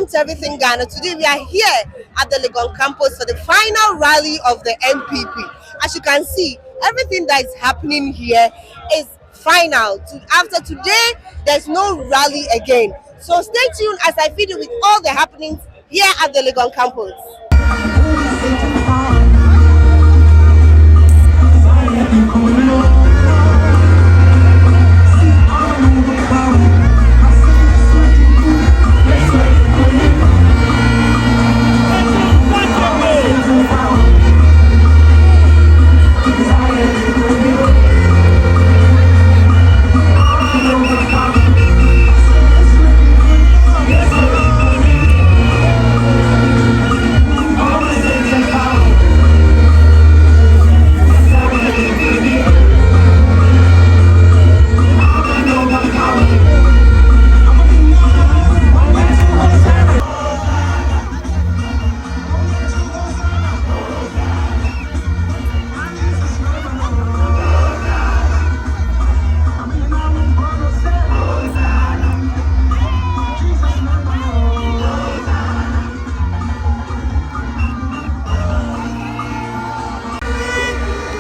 Welcome to Everything Ghana. Today we are here at the Legon campus for the final rally of the NPP. As you can see, everything that is happening here is final. After today, there's no rally again. So stay tuned as I feed you with all the happenings here at the Legon campus.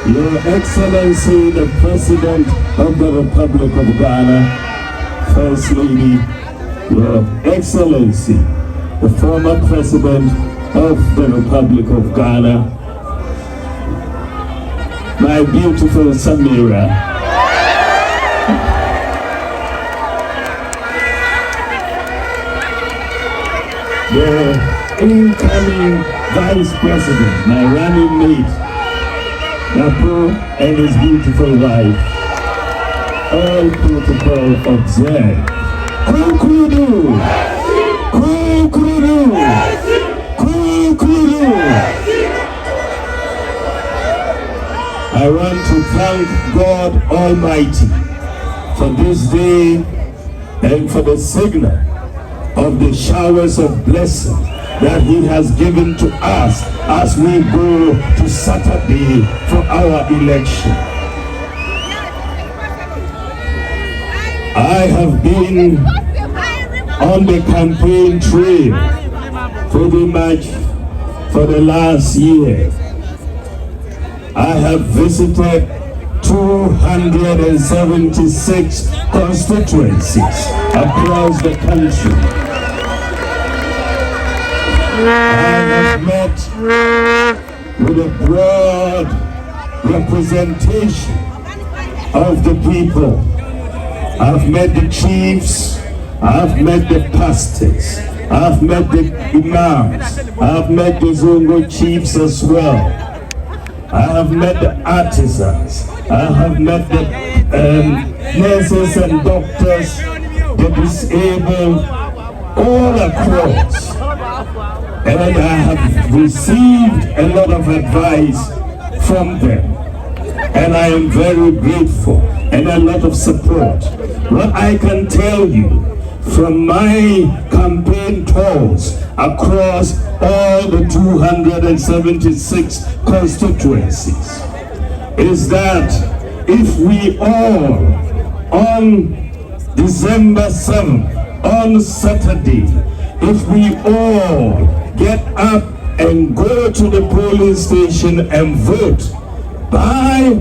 Your Excellency, the President of the Republic of Ghana, First Lady, Your Excellency, the former President of the Republic of Ghana, my beautiful Samira, the incoming Vice President, my running mate, Akuffo and his beautiful wife, all protocol observed. Kukudu! Kukudu! Kukudu! I want to thank God Almighty for this day and for the signal of the showers of blessing that He has given to us as we go to Saturday for our election. I have been on the campaign trail pretty much for the last year. I have visited 276 constituencies across the country. I have met with a broad representation of the people. I've met the chiefs, I've met the pastors, I've met the imams, I've met the Zongo chiefs as well. I have met the artisans, I have met the nurses and doctors, the disabled, all across. And I have received a lot of advice from them. And I am very grateful and a lot of support. What I can tell you from my campaign tours across all the 276 constituencies is that if we all, on December 7th, on Saturday, if we all get up and go to the polling station and vote by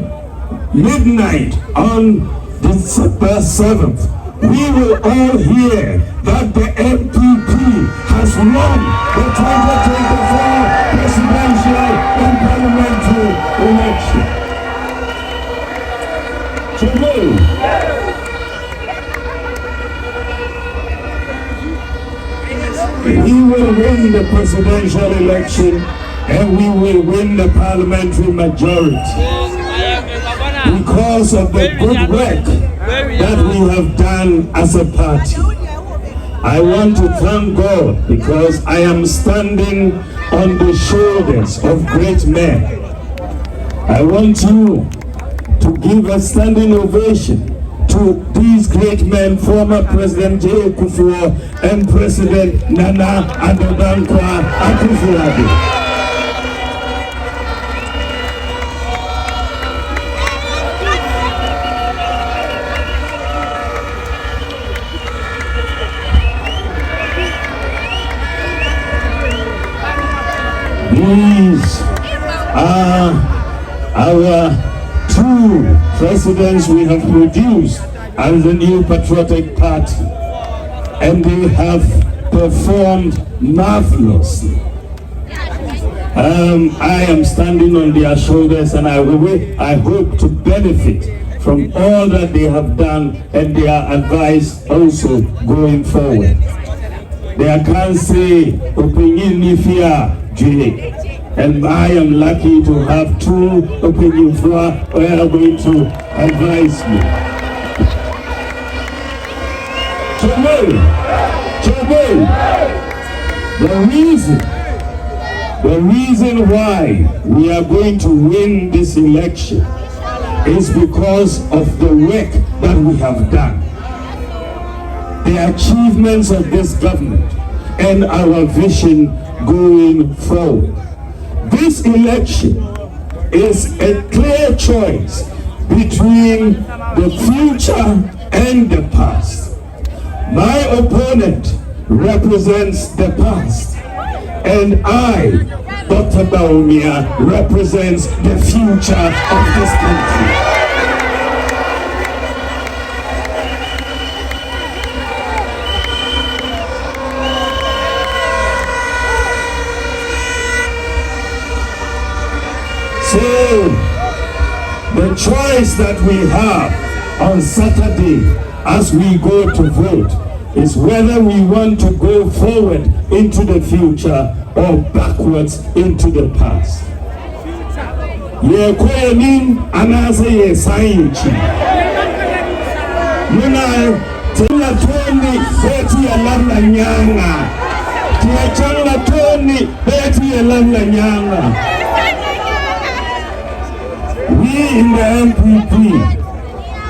midnight on December 7th, we will all hear that the NPP has won the 2024 presidential and parliamentary election. Today, we will win the presidential election and we will win the parliamentary majority because of the good work that we have done as a party. I want to thank God because I am standing on the shoulders of great men. I want you to give a standing ovation to these great men, former President Akuffo and President Nana Addo Akuffo. These are our two presidents we have produced as the new patriotic party, and they have performed marvelously. I am standing on their shoulders, and I hope to benefit from all that they have done and their advice also going forward. They can't say opinion if you are Jay. And I am lucky to have two opinion who are going to advise me. Today, the reason why we are going to win this election is because of the work that we have done, the achievements of this government, and our vision going forward. This election is a clear choice between the future and the past. My opponent represents the past, and I, Dr. Bawumia, represents the future of this country. So, the choice that we have on Saturday as we go to vote is whether we want to go forward into the future or backwards into the past. Ye koyenin anase ye sainchi. Muna tena toni beti ya lamla nyanga. Tia changa toni beti ya lamla nyanga. We in the NPP,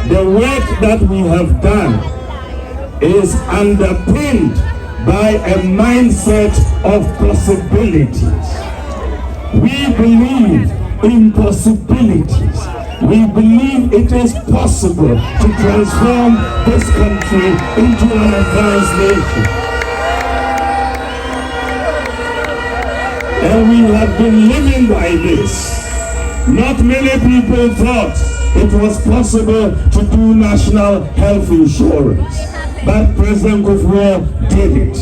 the work that we have done is underpinned by a mindset of possibilities. We believe in possibilities. We believe it is possible to transform this country into an advanced nation. And we have been living by this. Not many people thought it was possible to do national health insurance, but President Akuffo did it.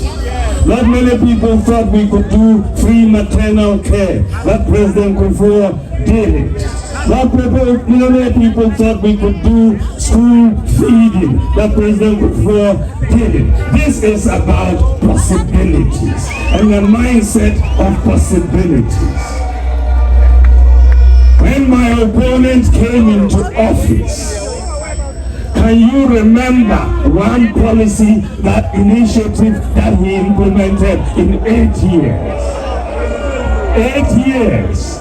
Not many people thought we could do free maternal care, but President Akuffo did it. Not many people thought we could do school feeding, but President Akuffo did it. This is about possibilities and a mindset of possibilities. When my opponent came into office, can you remember one policy, that initiative that he implemented in 8 years? 8 years.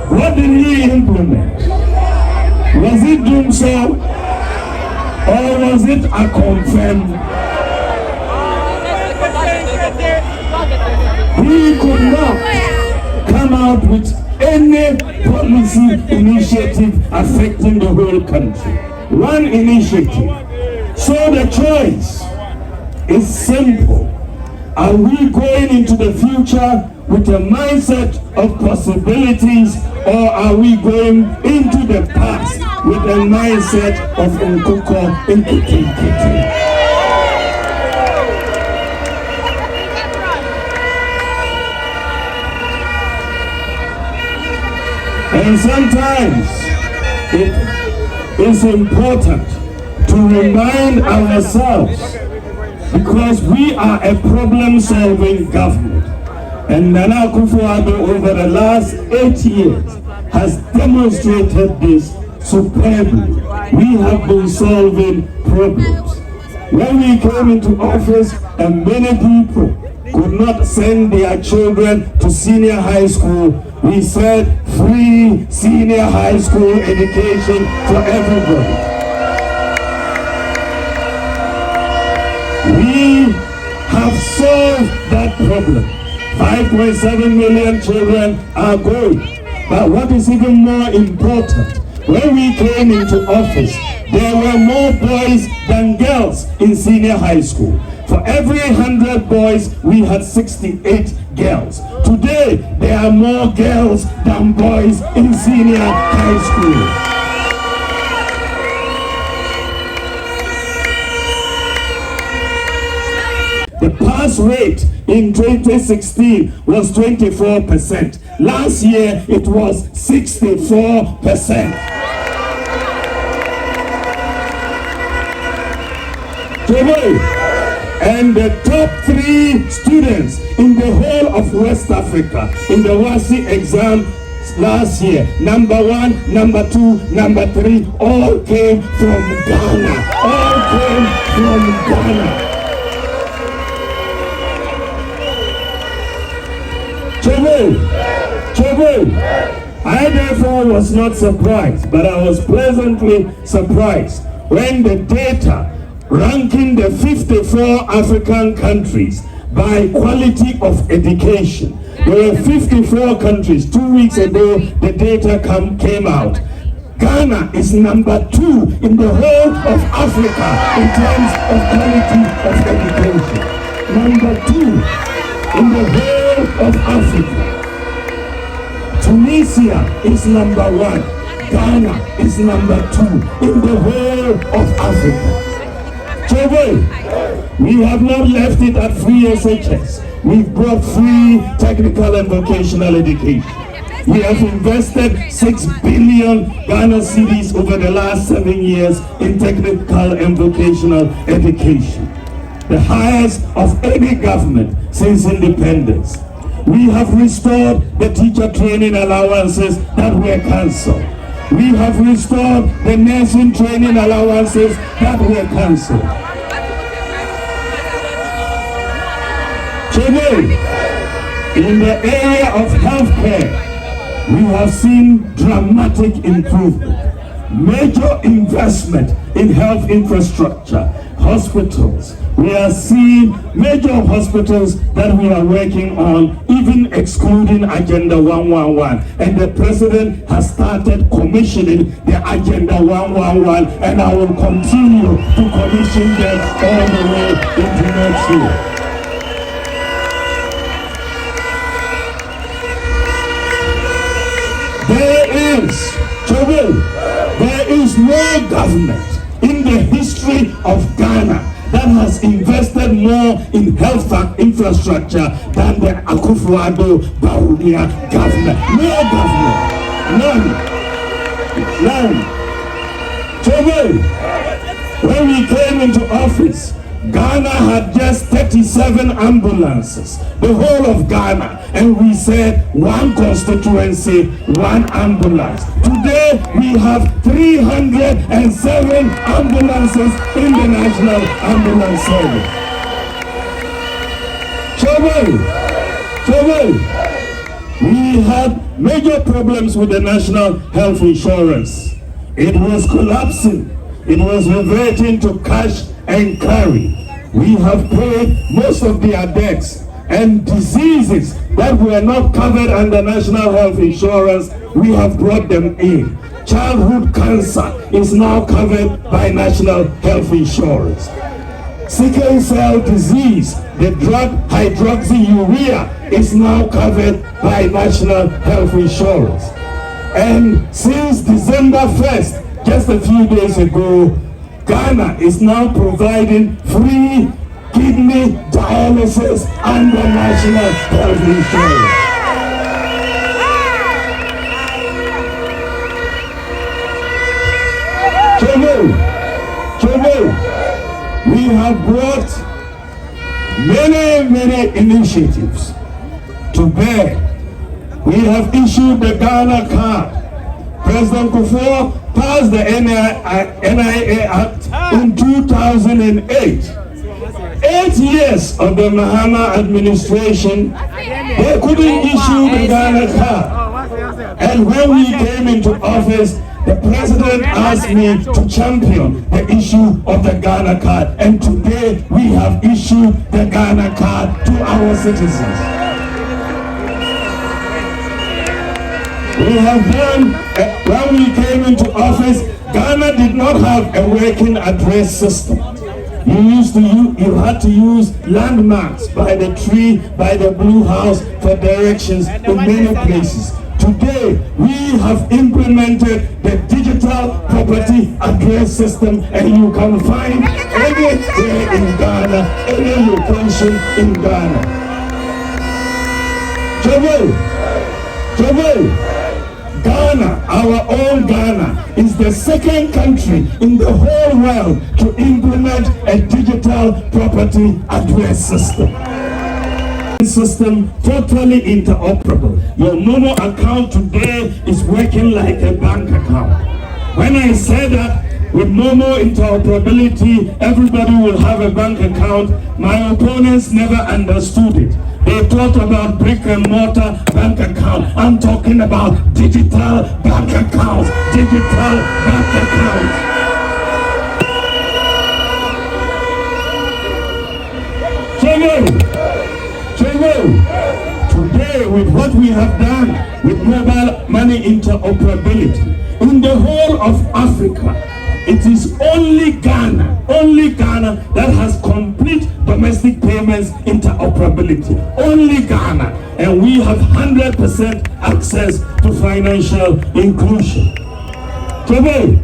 What did he implement? Was it doing so? Or was it a confirmed? He could not come out with any policy initiative affecting the whole country. One initiative. So the choice is simple. Are we going into the future with a mindset of possibilities, or are we going into the past with a mindset of Nkoko Nkiti? And sometimes it is important to remind ourselves, because we are a problem-solving government. And Nana Akuffo over the last 8 years has demonstrated this superbly. We have been solving problems. When we came into office, and many people could not send their children to senior high school, we said free senior high school education for everybody. We have solved that problem. 5.7 million children are going. But what is even more important, when we came into office, there were more boys than girls in senior high school. For every 100 boys, we had 68 girls. Today, there are more girls than boys in senior high school. The pass rate in 2016 was 24%. Last year, it was 64%. And the top 3 students in the whole of West Africa in the WASI exam last year, number 1, number 2, number 3, all came from Ghana. All came from Ghana. I therefore was not surprised, but I was pleasantly surprised when the data ranking the 54 African countries by quality of education. There were 54 countries. 2 weeks ago, the data came out. Ghana is number 2 in the whole of Africa in terms of quality of education. Number 2 in the whole of Africa. Tunisia is number 1. Ghana is number 2 in the whole of Africa. We have not left it at free SHS. We've brought free technical and vocational education. We have invested 6 billion Ghana cedis over the last 7 years in technical and vocational education, the highest of any government since independence. We have restored the teacher training allowances that were cancelled. We have restored the nursing training allowances that were cancelled. Today, in the area of healthcare, we have seen dramatic improvement. Major investment in health infrastructure, hospitals. We are seeing major hospitals that we are working on, even excluding Agenda 111. And the president has started commissioning the Agenda 111, and I will continue to commission them all the way into next year. There is no government in the history of Ghana that has invested more in health infrastructure than the Akuffo Addo Bawumia government. No government. None. When we came into office, Ghana had just 37 ambulances, the whole of Ghana, and we said 1 constituency, 1 ambulance. Today we have 307 ambulances in the National Ambulance Service. We had major problems with the National Health Insurance. It was collapsing. It was reverting to cash and carry. We have paid most of their debts, and diseases that were not covered under National Health Insurance, we have brought them in. Childhood cancer is now covered by National Health Insurance. Sickle cell disease, the drug hydroxyurea, is now covered by National Health Insurance. And since December 1st, just a few days ago, Ghana is now providing free kidney dialysis under National Health Insurance. We have brought many initiatives to bear. We have issued the Ghana card. President Akuffo passed the NIA Act in 2008. 8 years of the Mahama administration, they couldn't issue the Ghana card. And when we came into office, the president asked me to champion the issue of the Ghana card. And today we have issued the Ghana card to our citizens. We have done, when we came into office, Ghana did not have a working address system. You had to use landmarks by the tree, by the blue house for directions in many places. Today, we have implemented the digital property address system, and you can find anywhere in Ghana, any location in Ghana. Ghana, our own Ghana, is the second country in the whole world to implement a digital property address system totally interoperable. Your Momo account today is working like a bank account. When I say that with Momo interoperability, everybody will have a bank account, my opponents never understood it. They thought about brick and mortar bank account. I'm talking about digital bank accounts. Digital bank accounts. Today, with what we have done with mobile money interoperability in the whole of Africa, it is only Ghana that has complete domestic payments interoperability. Only Ghana. And we have 100% access to financial inclusion. Today,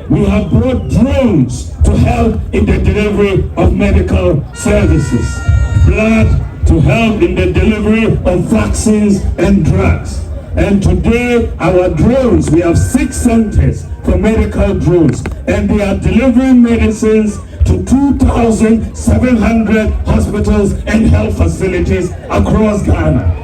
we have brought drones to help in the delivery of medical services, blood to help in the delivery of vaccines and drugs. And today, our drones, we have 6 centers for medical drones, and they are delivering medicines to 2,700 hospitals and health facilities across Ghana.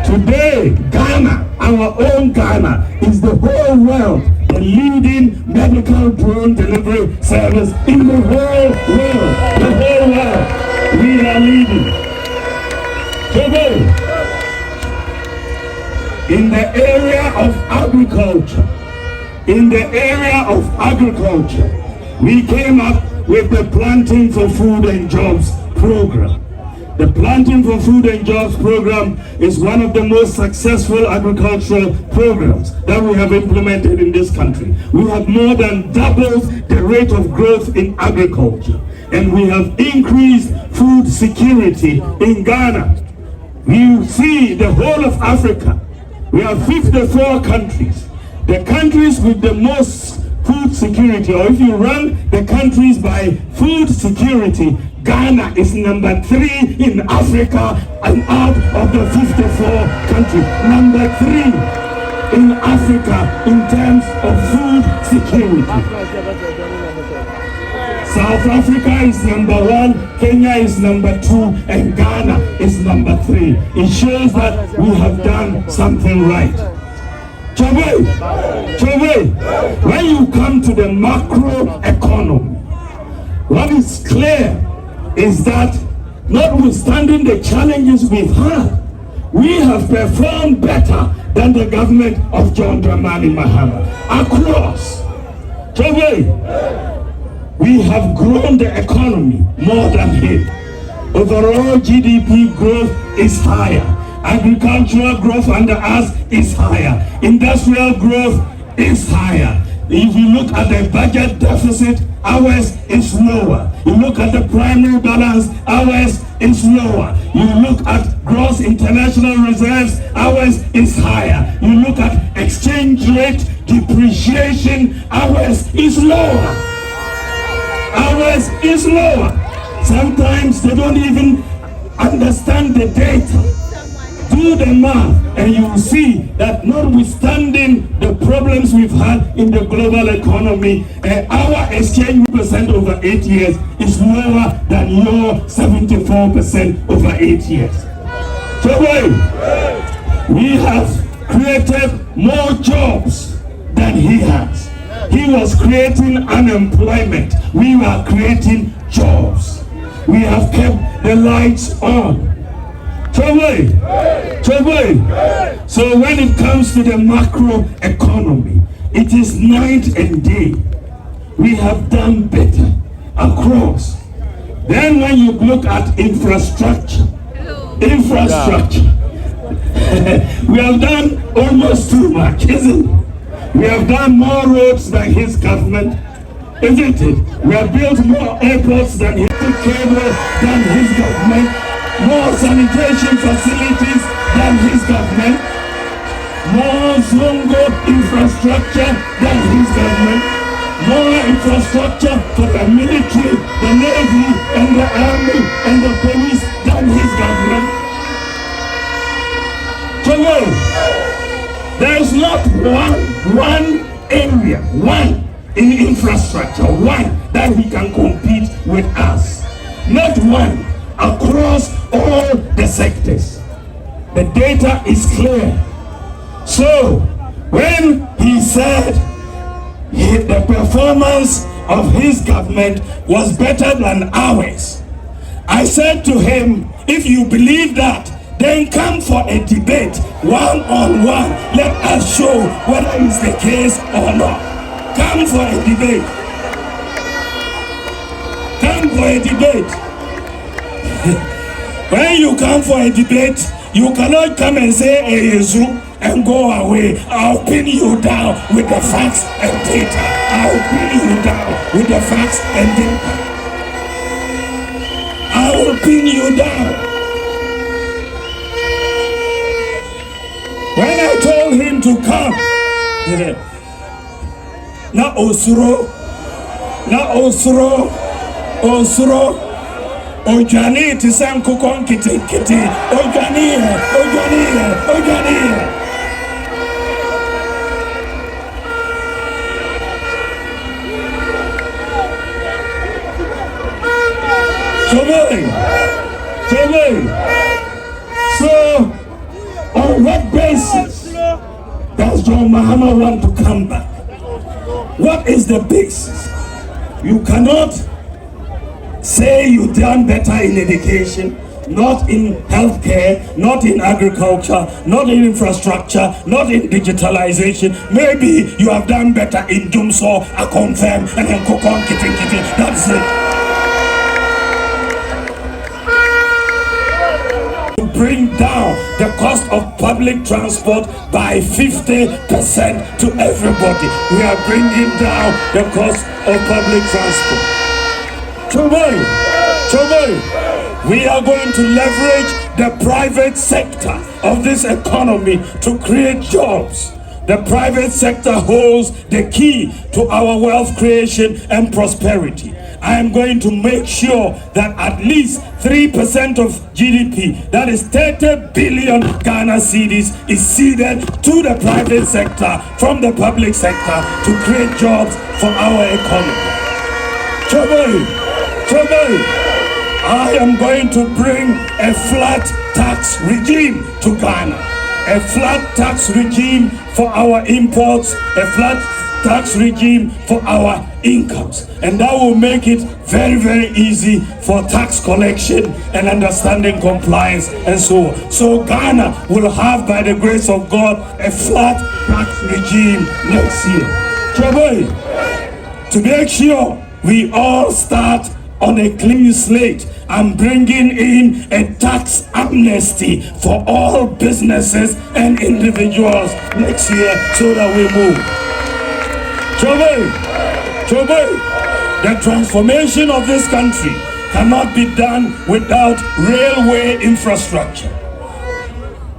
Today, Ghana, our own Ghana, is the whole world, the leading medical drone delivery service in the whole world. The whole world, we are leading. In the area of agriculture, we came up with the Planting for Food and Jobs program. The Planting for Food and Jobs program is one of the most successful agricultural programs that we have implemented in this country. We have more than doubled the rate of growth in agriculture, and we have increased food security in Ghana. You see, the whole of Africa, we have 54 countries. The countries with the most food security, or if you run the countries by food security, Ghana is number 3 in Africa, and out of the 54 countries, number 3 in Africa in terms of food security. South Africa is number 1, Kenya is number 2, and Ghana is number 3. It shows that we have done something right. When you come to the macro economy, what is clear is that notwithstanding the challenges we've had, we have performed better than the government of John Dramani Mahama. Across, we have grown the economy more than him. Overall GDP growth is higher. Agricultural growth under us is higher. Industrial growth is higher. If you look at the budget deficit, ours is lower. You look at the primary balance, ours is lower. You look at gross international reserves, ours is higher. You look at exchange rate depreciation, ours is lower. Ours is lower. Sometimes they don't even understand the data. Do the math and you will see that notwithstanding the problems we've had in the global economy, our exchange percent over 8 years is lower than your 74% over 8 years. So we have created more jobs than he has. He was creating unemployment. We were creating jobs. We have kept the lights on. So when it comes to the macro economy, it is night and day. We have done better across. Then when you look at infrastructure, we have done almost too much, isn't it? We have done more roads than his government. Isn't it? We have built more airports than his cable than his government, more sanitation facilities than his government, more Zongo infrastructure than his government, more infrastructure for the military, the navy, and the army, and the police than his government. So well, there is not one area, one in infrastructure, one that he can compete with us. Not one across all the sectors. The data is clear. So when he said the performance of his government was better than ours, I said to him, if you believe that, then come for a debate, one-on-one. Let us show whether it's the case or not. Come for a debate. Come for a debate. When you come for a debate, you cannot come and say a Yesu and go away. I'll pin you down with the facts and data. I'll pin you down with the facts and data. I will pin you down. When I told him to come, na osuro, ojani ti san kukon kiti, ojani. So, on what basis does John Mahama want to come back? What is the basis? You cannot say you've done better in education, not in healthcare, not in agriculture, not in infrastructure, not in digitalization. Maybe you have done better in Jumso, I confirm, and then Kokon Kiti. That's it. Bring down the cost of public transport by 50% to everybody. We are bringing down the cost of public transport. Choboy, we are going to leverage the private sector of this economy to create jobs. The private sector holds the key to our wealth creation and prosperity. I am going to make sure that at least 3% of GDP, that is 30 billion Ghana cedis, is ceded to the private sector from the public sector to create jobs for our economy. Choboy, I am going to bring a flat tax regime to Ghana. A flat tax regime for our imports, a flat tax regime for our incomes, and that will make it very, very easy for tax collection and understanding compliance and so on. So Ghana will have, by the grace of God, a flat tax regime next year. Choboy, to make sure we all start on a clean slate, I'm bringing in a tax amnesty for all businesses and individuals next year so that we move. Choboy, the transformation of this country cannot be done without railway infrastructure.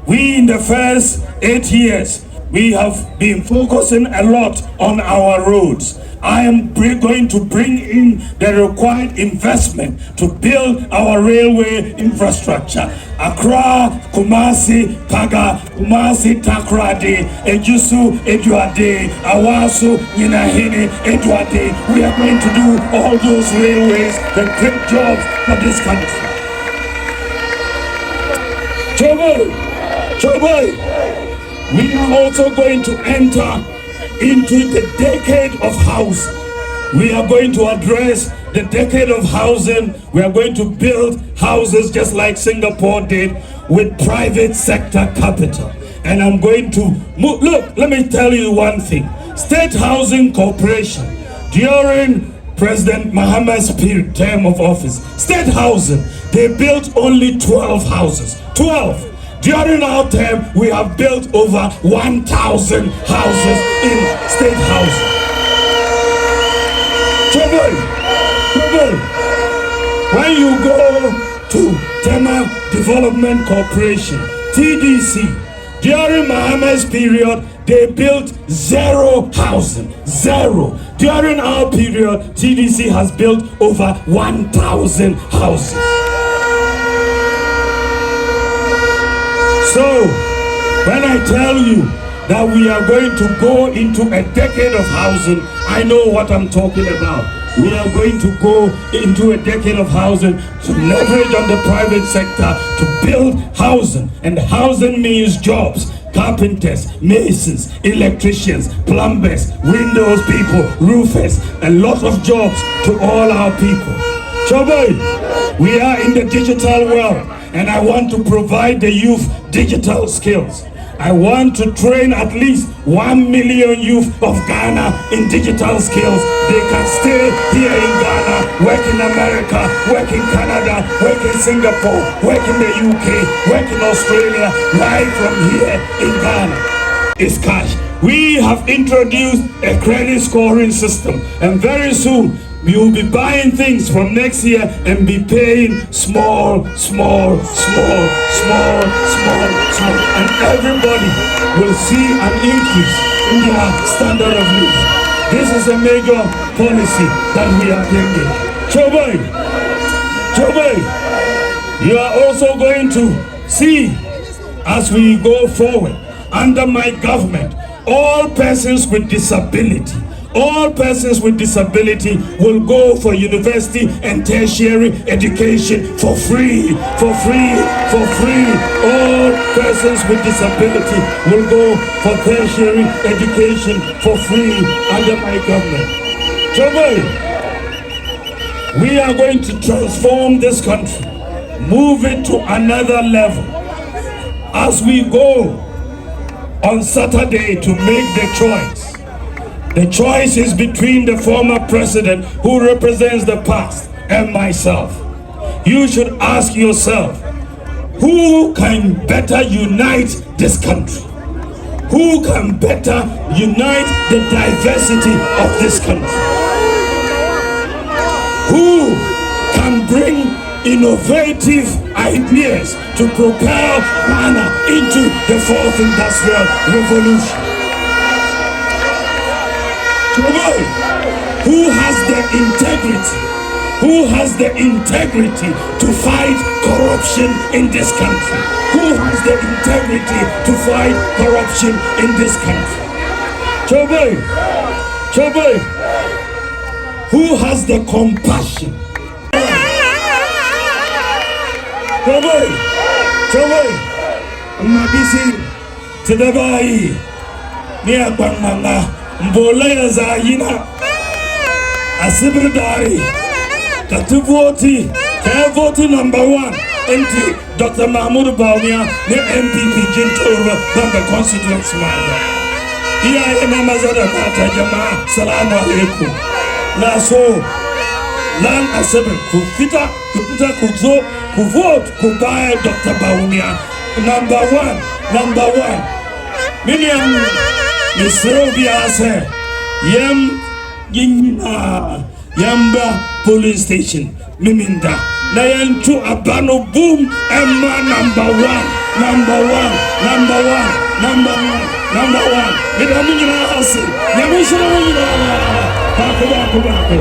We, in the first 8 years, we have been focusing a lot on our roads. I am going to bring in the required investment to build our railway infrastructure. Accra, Kumasi, Paga, Kumasi, Takrade, Ejusu, Eduade, Awasu, Ninahene, Eduade. We are going to do all those railways, the great jobs for this country. Choboy, we are also going to enter into the decade of housing. We are going to address the decade of housing. We are going to build houses just like Singapore did with private sector capital. And I'm going to move. Look, let me tell you one thing. State Housing Corporation, during President Mahama's term of office, state housing, they built only 12 houses. 12. During our term, we have built over 1,000 houses in state housing. Trouble. When you go to Tema Development Corporation, TDC, during Mahama's period, they built 0 housing. 0. During our period, TDC has built over 1,000 houses. So, when I tell you that we are going to go into a decade of housing, I know what I'm talking about. We are going to go into a decade of housing to leverage on the private sector to build housing. And housing means jobs. Carpenters, masons, electricians, plumbers, windows people, roofers, a lot of jobs to all our people. Choboy, we are in the digital world, and I want to provide the youth digital skills. I want to train at least 1 million youth of Ghana in digital skills. They can stay here in Ghana, work in America, work in Canada, work in Singapore, work in the UK, work in Australia, right from here in Ghana. It's cash. We have introduced a credit scoring system, and very soon we will be buying things from next year and be paying small, and everybody will see an increase in their standard of living. This is a major policy that we are bringing. Choboy, you are also going to see, as we go forward, under my government, all persons with disability will go for university and tertiary education for free. All persons with disability will go for tertiary education for free under my government. Trouble, we are going to transform this country, move it to another level. As we go on Saturday to make the choice, the choice is between the former president who represents the past and myself. You should ask yourself, who can better unite this country? Who can better unite the diversity of this country? Who can bring innovative ideas to propel Ghana into the 4th Industrial Revolution? Who has the integrity to fight corruption in this country? Who has the integrity to fight corruption in this country? Choboy, who has the compassion? Choboy, Mabisi, Tedabai, Nia Bangmanga, Mbolaya Zayina, Asibridari, Katuvoti, Voti number 1, MT, Dr. Bawumia, NPP, Jinto, Bamba constituency. Iya Namazada Kata Jama, Salamu Alaikum. Laso, Lan Asibri, Kufita, Kuzo, Kuvote, Kubai, Dr. Bawumia, number 1. Million. Misrovia say, Yamba police station, Miminda. Nayanchu Abano boom, Emma number 1. Midamina Hasi, Yamisha, Baku.